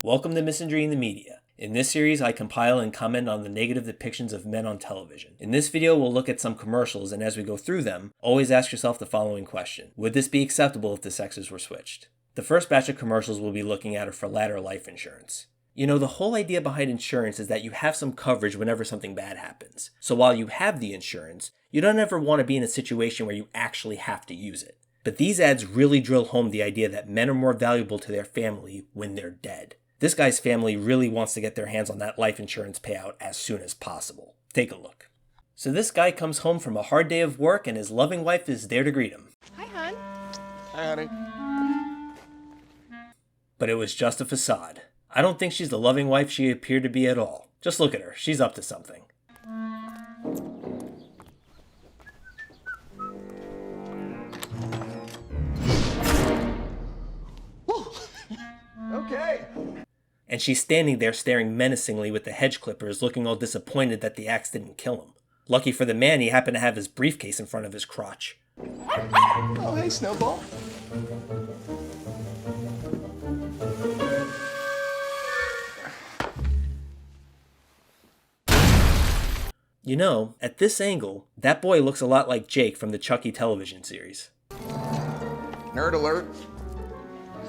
Welcome to Misandry in the Media. In this series, I compile and comment on the negative depictions of men on television. In this video, we'll look at some commercials, and as we go through them, always ask yourself the following question. Would this be acceptable if the sexes were switched? The first batch of commercials we'll be looking at are for ladder life insurance. You know, the whole idea behind insurance is that you have some coverage whenever something bad happens. So while you have the insurance, you don't ever want to be in a situation where you actually have to use it. But these ads really drill home the idea that men are more valuable to their family when they're dead. This guy's family really wants to get their hands on that life insurance payout as soon as possible. Take a look. So this guy comes home from a hard day of work and his loving wife is there to greet him. Hi, hon. Hi, honey. But it was just a facade. I don't think she's the loving wife she appeared to be at all. Just look at her. She's up to something. Okay. And she's standing there staring menacingly with the hedge clippers, looking all disappointed that the axe didn't kill him. Lucky for the man, he happened to have his briefcase in front of his crotch. Oh, hey, Snowball. You know, at this angle, that boy looks a lot like Jake from the Chucky television series. Nerd alert.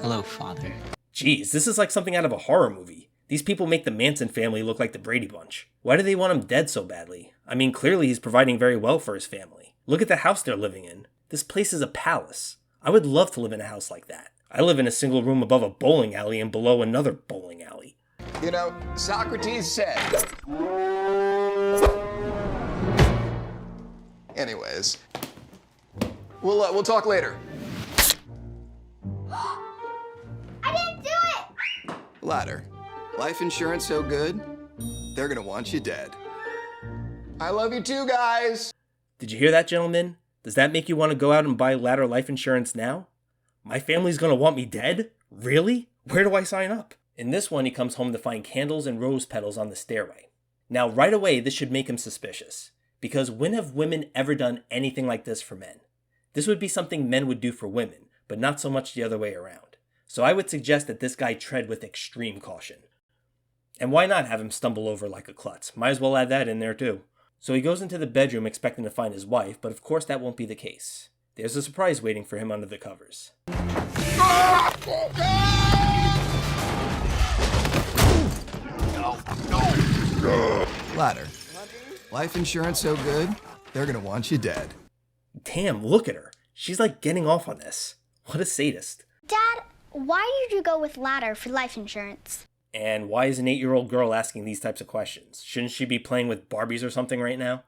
Hello, Father. Geez, this is like something out of a horror movie. These people make the Manson family look like the Brady Bunch. Why do they want him dead so badly? I mean, clearly he's providing very well for his family. Look at the house they're living in. This place is a palace. I would love to live in a house like that. I live in a single room above a bowling alley and below another bowling alley. You know, Socrates said... Anyways, we'll talk later. I didn't do it! Ladder. Life insurance so good, they're gonna want you dead. I love you too, guys. Did you hear that, gentlemen? Does that make you want to go out and buy ladder life insurance now? My family's gonna want me dead? Really? Where do I sign up? In this one, he comes home to find candles and rose petals on the stairway. Now, right away, this should make him suspicious. Because when have women ever done anything like this for men? This would be something men would do for women, but not so much the other way around. So I would suggest that this guy tread with extreme caution. And why not have him stumble over like a klutz? Might as well add that in there too. So he goes into the bedroom expecting to find his wife, but of course that won't be the case. There's a surprise waiting for him under the covers. Ladder. Life insurance so good, they're gonna want you dead. Damn, look at her. She's like getting off on this. What a sadist. Dad, why did you go with ladder for life insurance? And why is an 8-year-old girl asking these types of questions? Shouldn't she be playing with Barbies or something right now?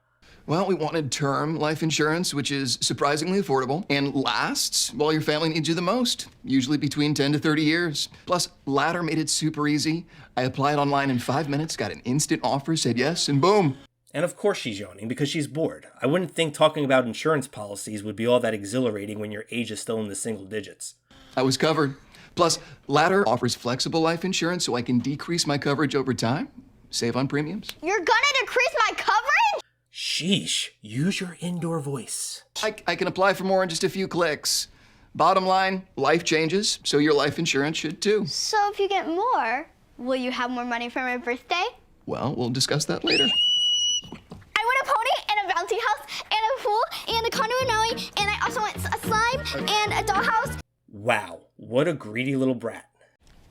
Well, we wanted term life insurance, which is surprisingly affordable and lasts while your family needs you the most, usually between 10 to 30 years. Plus, Ladder made it super easy. I applied online in 5 minutes, got an instant offer, said yes, and boom. And of course she's yawning because she's bored. I wouldn't think talking about insurance policies would be all that exhilarating when your age is still in the single digits. I was covered. Plus, Ladder offers flexible life insurance so I can decrease my coverage over time, save on premiums. You're gonna decrease my coverage? Sheesh, use your indoor voice. I can apply for more in just a few clicks. Bottom line, life changes, so your life insurance should too. So if you get more, will you have more money for my birthday? Well, we'll discuss that later. I want a pony and a bouncy house and a pool and a condo in Maui, and I also want a slime and a dollhouse. Wow, what a greedy little brat.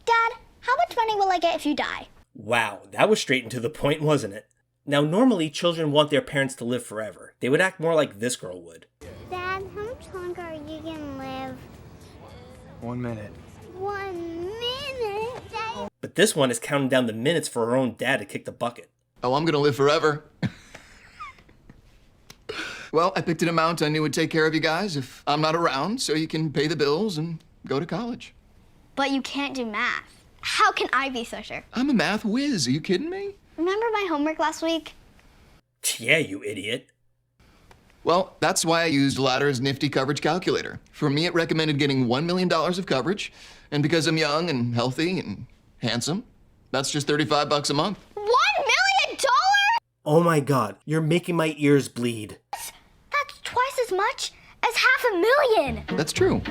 Dad, how much money will I get if you die? Wow, that was straight and to the point, wasn't it? Now, normally children want their parents to live forever. They would act more like this girl would. Dad, how much longer are you gonna live? 1 minute. 1 minute? Dad. But this one is counting down the minutes for her own dad to kick the bucket. Oh, I'm gonna live forever. Well, I picked an amount I knew would take care of you guys if I'm not around, so you can pay the bills and go to college. But you can't do math. How can I be so sure? I'm a math whiz, are you kidding me? Remember my homework last week? Yeah, you idiot. Well, that's why I used Ladder's nifty coverage calculator. For me, it recommended getting $1 million of coverage, and because I'm young and healthy and handsome, that's just $35 a month. $1 million? Oh my god, you're making my ears bleed. That's twice as much as $500,000. That's true,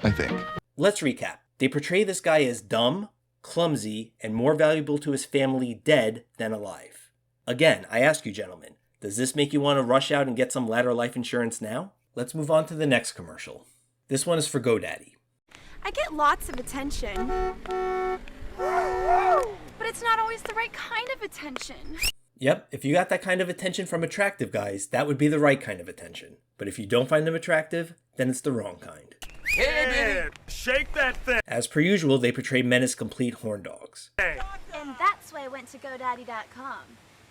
I think. Let's recap. They portray this guy as dumb, clumsy, and more valuable to his family dead than alive. Again, I ask you gentlemen, does this make you want to rush out and get some ladder life insurance now? Let's move on to the next commercial. This one is for GoDaddy. I get lots of attention, but it's not always the right kind of attention. Yep, if you got that kind of attention from attractive guys, that would be the right kind of attention. But if you don't find them attractive, then it's the wrong kind. Hey, shake that thing! As per usual, they portray men as complete horn dogs. And that's why I went to GoDaddy.com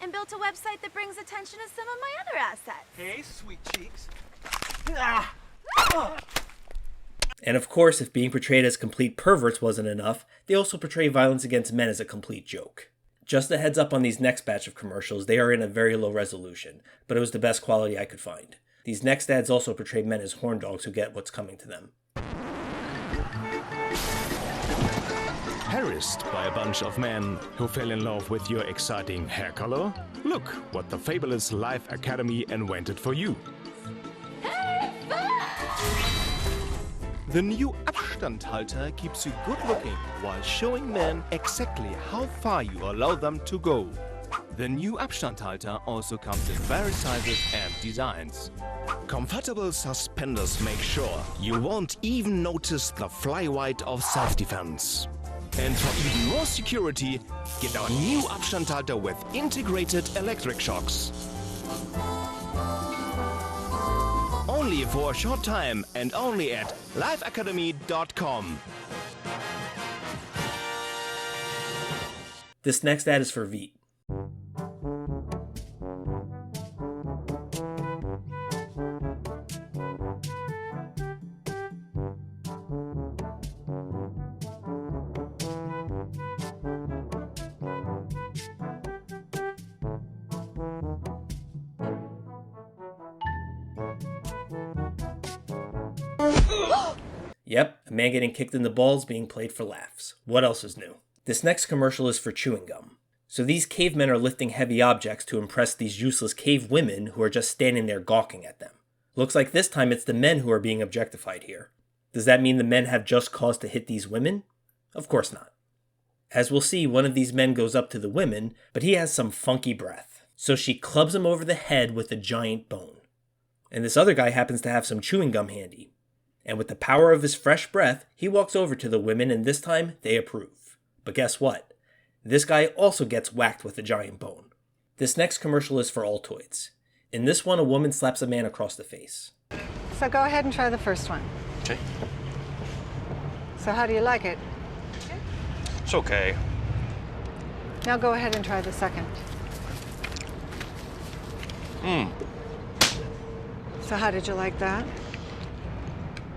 and built a website that brings attention to some of my other assets. Hey, sweet cheeks. And of course, if being portrayed as complete perverts wasn't enough, they also portray violence against men as a complete joke. Just a heads up on these next batch of commercials, they are in a very low resolution, but it was the best quality I could find. These next ads also portray men as horn dogs who get what's coming to them. Harassed by a bunch of men who fell in love with your exciting hair color? Look what the fabulous Life Academy invented for you. The new Abstandhalter keeps you good looking while showing men exactly how far you allow them to go. The new Abstandhalter also comes in various sizes and designs. Comfortable suspenders make sure you won't even notice the fly white of self-defense. And for even more security, get our new Abstandhalter with integrated electric shocks. Only for a short time and only at lifeacademy.com. This next ad is for Veet. Yep, a man getting kicked in the balls being played for laughs. What else is new? This next commercial is for chewing gum. So these cavemen are lifting heavy objects to impress these useless cave women who are just standing there gawking at them. Looks like this time it's the men who are being objectified here. Does that mean the men have just cause to hit these women? Of course not. As we'll see, one of these men goes up to the women, but he has some funky breath. So she clubs him over the head with a giant bone. And this other guy happens to have some chewing gum handy. And with the power of his fresh breath, he walks over to the women and this time they approve. But guess what? This guy also gets whacked with a giant bone. This next commercial is for Altoids. In this one, a woman slaps a man across the face. So go ahead and try the first one. Okay. So how do you like it? It's okay. Now go ahead and try the second. So how did you like that?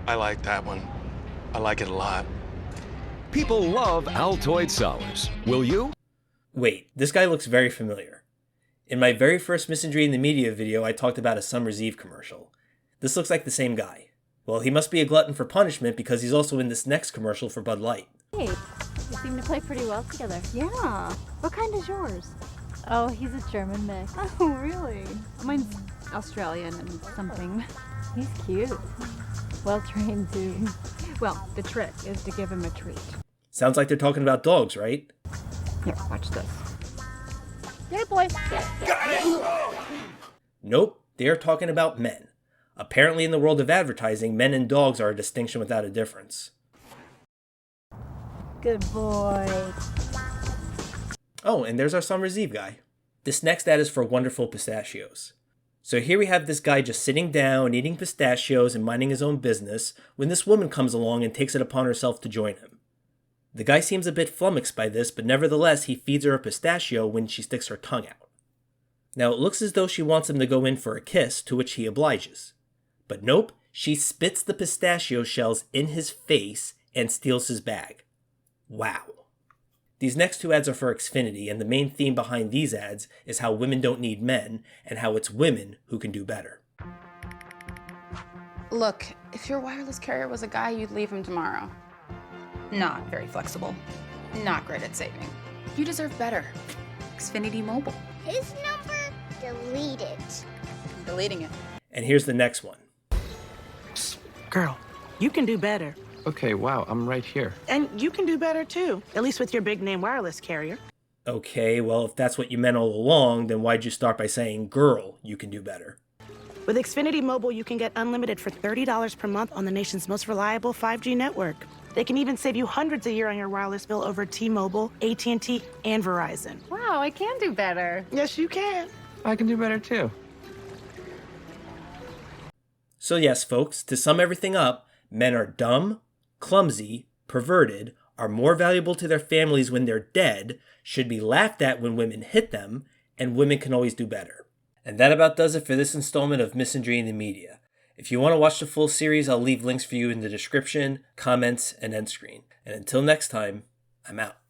I like that one. I like it a lot. People love Altoids Sours. Will you? Wait, this guy looks very familiar. In my very first Misandry in the Media video, I talked about a Summer's Eve commercial. This looks like the same guy. Well, he must be a glutton for punishment because he's also in this next commercial for Bud Light. Hey, you seem to play pretty well together. Yeah. What kind is yours? Oh, he's a German mix. Oh, really? Mine's Australian and something. He's cute. Well trained too. Well, the trick is to give him a treat. Sounds like they're talking about dogs, right? Here, watch this. Hey, boy. Nope, they are talking about men. Apparently in the world of advertising, men and dogs are a distinction without a difference. Good boy. Oh, and there's our Summer's Eve guy. This next ad is for Wonderful Pistachios. So here we have this guy just sitting down, eating pistachios and minding his own business, when this woman comes along and takes it upon herself to join him. The guy seems a bit flummoxed by this, but nevertheless he feeds her a pistachio when she sticks her tongue out. Now it looks as though she wants him to go in for a kiss, to which he obliges. But nope, she spits the pistachio shells in his face and steals his bag. Wow. These next two ads are for Xfinity, and the main theme behind these ads is how women don't need men, and how it's women who can do better. Look, if your wireless carrier was a guy, you'd leave him tomorrow. Not very flexible. Not great at saving. You deserve better. Xfinity Mobile. His number deleted. Deleting it. And here's the next one. Girl, you can do better. Okay, wow, I'm right here. And you can do better too, at least with your big name wireless carrier. Okay, well, if that's what you meant all along, then why'd you start by saying, girl, you can do better? With Xfinity Mobile, you can get unlimited for $30 per month on the nation's most reliable 5G network. They can even save you hundreds a year on your wireless bill over T-Mobile, AT&T, and Verizon. Wow, I can do better. Yes, you can. I can do better too. So yes, folks, to sum everything up, men are dumb, clumsy, perverted, are more valuable to their families when they're dead, should be laughed at when women hit them, and women can always do better. And that about does it for this installment of Misandry in the Media. If you want to watch the full series, I'll leave links for you in the description, comments, and end screen. And until next time, I'm out.